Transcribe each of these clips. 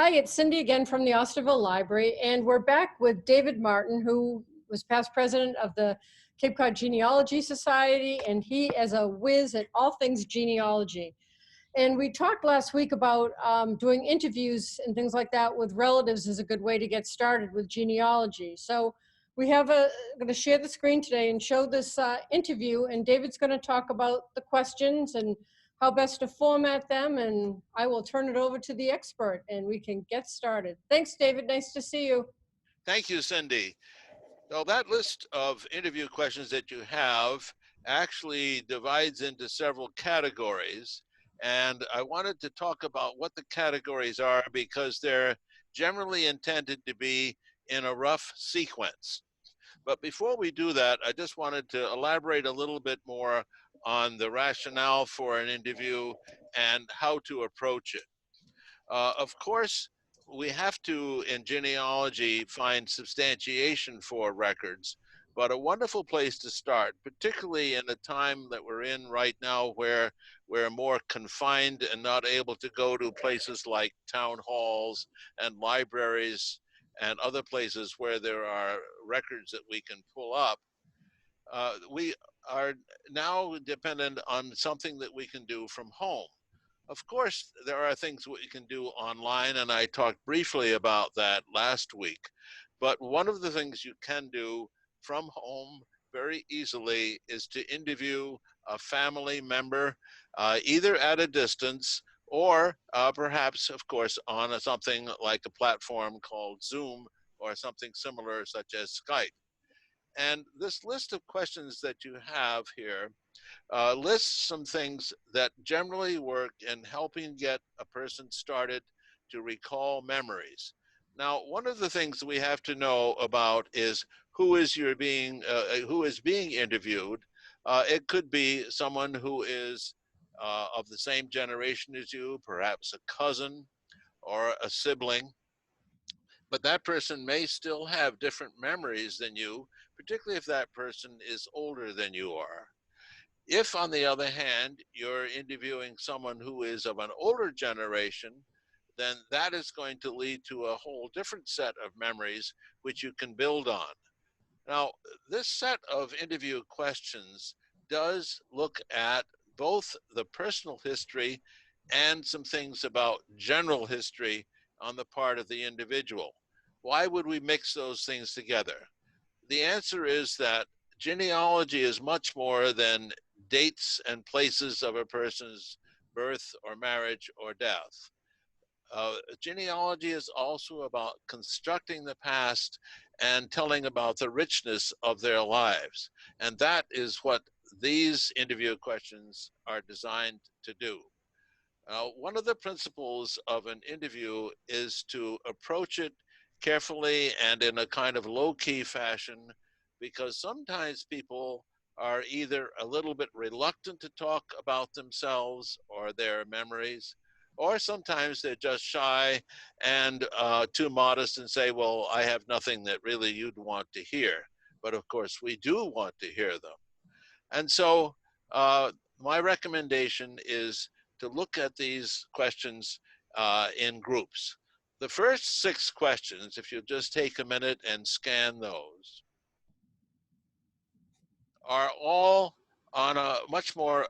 Hi, it's Cindy again from the Osterville Library, and we're back with David Martin, who was past president of the Cape Cod Genealogy Society, and he is a whiz at all things genealogy. And we talked last week about doing interviews and things like that with relatives is a good way to get started with genealogy. So we have going to share the screen today and show this interview, and David's going to talk about the questions and how best to format them, and I will turn it over to the expert and we can get started. Thanks, David. Nice to see you. Thank you, Cindy. So that list of interview questions that you have actually divides into several categories. And I wanted to talk about what the categories are because they're generally intended to be in a rough sequence. But before we do that, I just wanted to elaborate a little bit more on the rationale for an interview and how to approach it. Of course, we have to, in genealogy, find substantiation for records, but a wonderful place to start, particularly in the time that we're in right now where we're more confined and not able to go to places like town halls and libraries and other places where there are records that we can pull up. We are now dependent on something that we can do from home. Of course, there are things we can do online, and I talked briefly about that last week. But one of the things you can do from home very easily is to interview a family member, either at a distance or perhaps, of course, on something like a platform called Zoom or something similar, such as Skype. And this list of questions that you have here lists some things that generally work in helping get a person started to recall memories. Now, one of the things we have to know about is who is being interviewed. It could be someone who is of the same generation as you, perhaps a cousin or a sibling, but that person may still have different memories than you, particularly if that person is older than you are. If, on the other hand, you're interviewing someone who is of an older generation, then that is going to lead to a whole different set of memories which you can build on. Now, this set of interview questions does look at both the personal history and some things about general history on the part of the individual. Why would we mix those things together? The answer is that genealogy is much more than dates and places of a person's birth or marriage or death. Genealogy is also about constructing the past and telling about the richness of their lives. And that is what these interview questions are designed to do. One of the principles of an interview is to approach it carefully and in a kind of low-key fashion, because sometimes people are either a little bit reluctant to talk about themselves or their memories, or sometimes they're just shy and too modest and say, well, I have nothing that really you'd want to hear. But of course, we do want to hear them. And so my recommendation is to look at these questions in groups. The first 6 questions, if you just take a minute and scan those, are all on a much more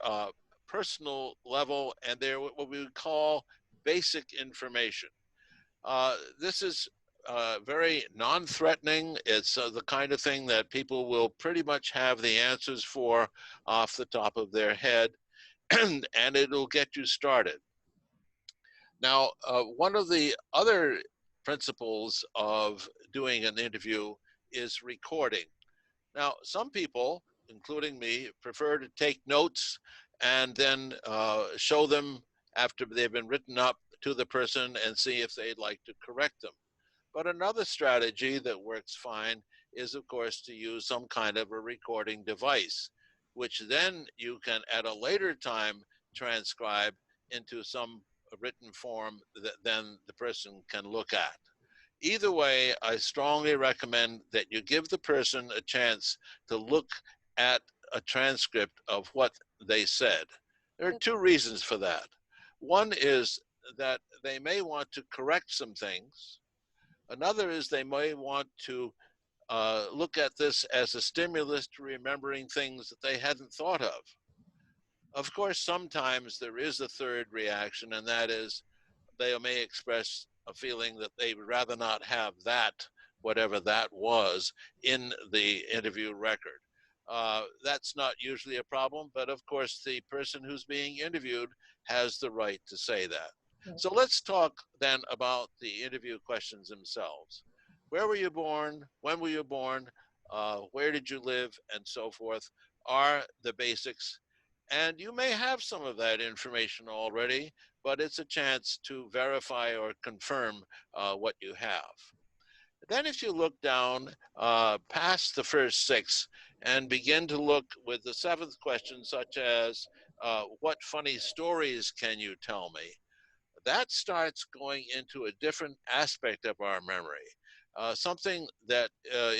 personal level, and they're what we would call basic information. This is very non-threatening. It's the kind of thing that people will pretty much have the answers for off the top of their head, and it'll get you started. Now, one of the other principles of doing an interview is recording. Now, some people, including me, prefer to take notes and then show them after they've been written up to the person and see if they'd like to correct them. But another strategy that works fine is, of course, to use some kind of a recording device, which then you can, at a later time, transcribe into some written form that then the person can look at. Either way, I strongly recommend that you give the person a chance to look at a transcript of what they said. There are 2 reasons for that. One is that they may want to correct some things. Another is they may want to look at this as a stimulus to remembering things that they hadn't thought of. Of course, sometimes there is a third reaction, and that is they may express a feeling that they would rather not have that, whatever that was, in the interview record. That's not usually a problem, but of course, the person who's being interviewed has the right to say that. Right. So let's talk then about the interview questions themselves. Where were you born? When were you born? Where did you live? And so forth are the basics. And you may have some of that information already, but it's a chance to verify or confirm what you have. Then if you look down past the first six and begin to look with the seventh question, such as, what funny stories can you tell me? That starts going into a different aspect of our memory, something that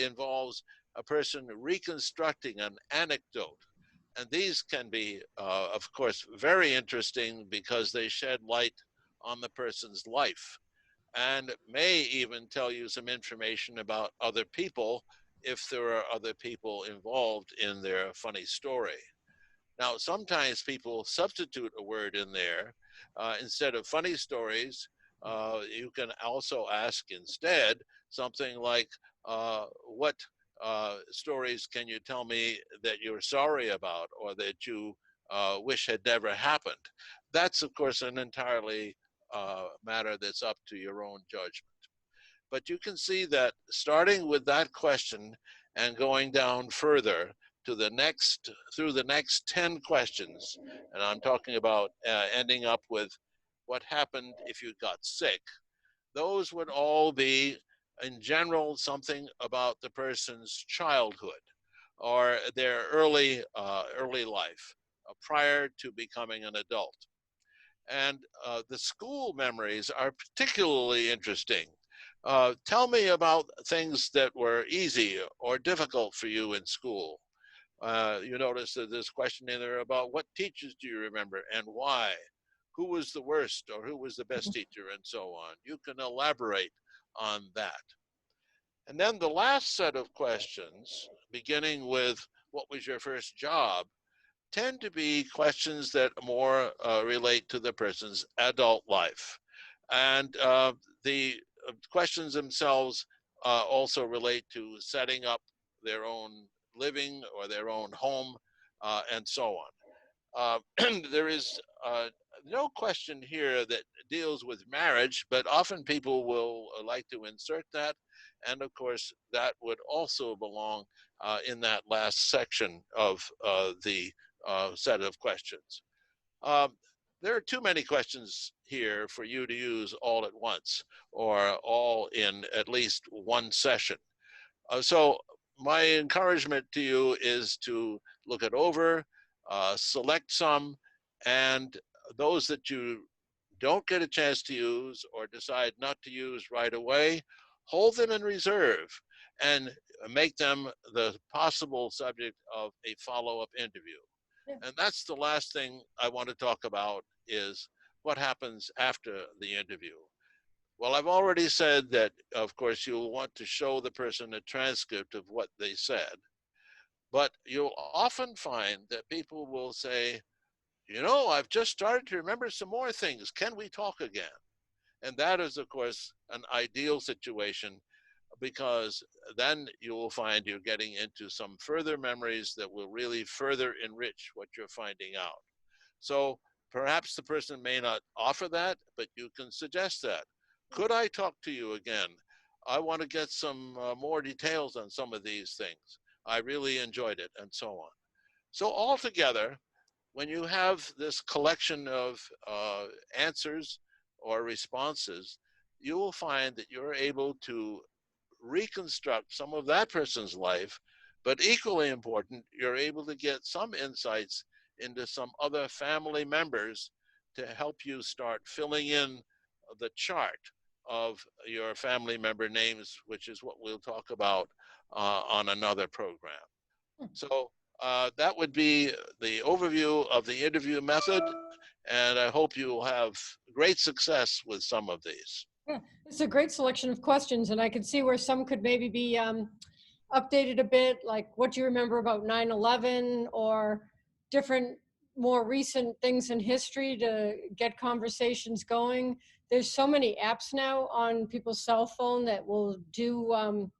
involves a person reconstructing an anecdote. And these can be, of course, very interesting because they shed light on the person's life and may even tell you some information about other people if there are other people involved in their funny story. Now, sometimes people substitute a word in there. Instead of funny stories, you can also ask instead something like, what stories can you tell me that you're sorry about or that you wish had never happened? That's, of course, an entirely matter that's up to your own judgment. But you can see that starting with that question and going down further to the next, through the next 10 questions, and I'm talking about ending up with what happened if you got sick, those would all be, in general, something about the person's childhood or their early life prior to becoming an adult. And the school memories are particularly interesting. Tell me about things that were easy or difficult for you in school. You notice that there's question in there about what teachers do you remember and why? Who was the worst or who was the best teacher and so on. You can elaborate on that. And then the last set of questions, beginning with what was your first job, tend to be questions that more relate to the person's adult life. And the questions themselves also relate to setting up their own living or their own home and so on. There is no question here that deals with marriage, but often people will like to insert that. And of course, that would also belong in that last section of the set of questions. Um, there are too many questions here for you to use all at once or all in at least one session. So my encouragement to you is to look it over, select some, and those that you don't get a chance to use or decide not to use right away, hold them in reserve and make them the possible subject of a follow-up interview. Yeah. And that's the last thing I want to talk about is what happens after the interview. Well, I've already said that, of course, you'll want to show the person a transcript of what they said, but you'll often find that people will say, you know, I've just started to remember some more things. Can we talk again? And that is, of course, an ideal situation because then you will find you're getting into some further memories that will really further enrich what you're finding out. So perhaps the person may not offer that, but you can suggest that. Could I talk to you again? I want to get some more details on some of these things. I really enjoyed it, and so on. So altogether, when you have this collection of answers or responses, you will find that you're able to reconstruct some of that person's life, but equally important, you're able to get some insights into some other family members to help you start filling in the chart of your family member names, which is what we'll talk about on another program. So that would be the overview of the interview method. and I hope you will have great success with some of these. Yeah, it's a great selection of questions, and I could see where some could maybe be updated a bit, like what do you remember about 9/11, or different, more recent things in history to get conversations going. There's so many apps now on people's cell phone that will do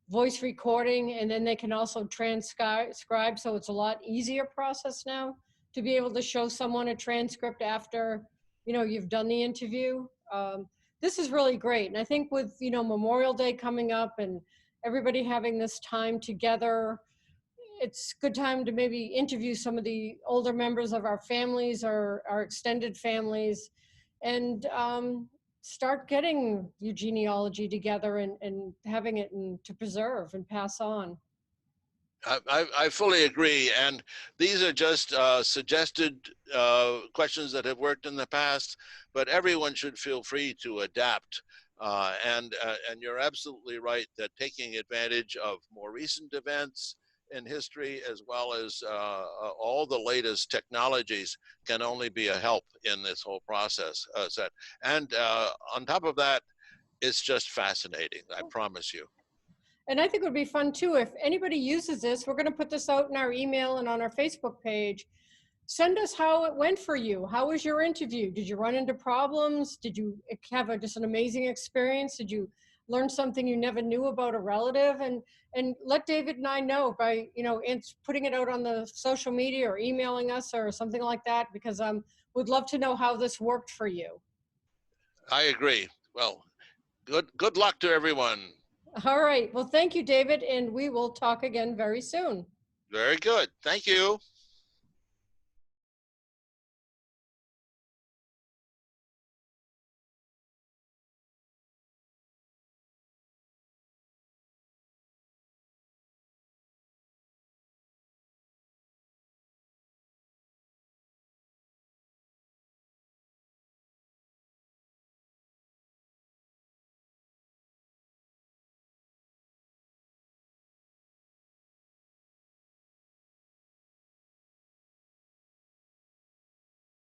voice recording, and then they can also transcribe, so it's a lot easier process now to be able to show someone a transcript after you've done the interview. This is really great, and I think with Memorial Day coming up and everybody having this time together, it's a good time to maybe interview some of the older members of our families or our extended families, and start getting your genealogy together and having it to preserve and pass on. I fully agree, and these are just suggested questions that have worked in the past, but everyone should feel free to adapt. And you're absolutely right that taking advantage of more recent events in history, as well as all the latest technologies, can only be a help in this whole process. And on top of that, it's just fascinating, I promise you. And I think it would be fun too if anybody uses this. We're going to put this out in our email and on our Facebook page. Send us how it went for you. How was your interview? Did you run into problems? Did you have just an amazing experience? Did you learn something you never knew about a relative? And let David and I know by putting it out on the social media or emailing us or something like that, because would love to know how this worked for you. I agree. Well, good luck to everyone. All right. Well, thank you, David, and we will talk again very soon. Very good. Thank you.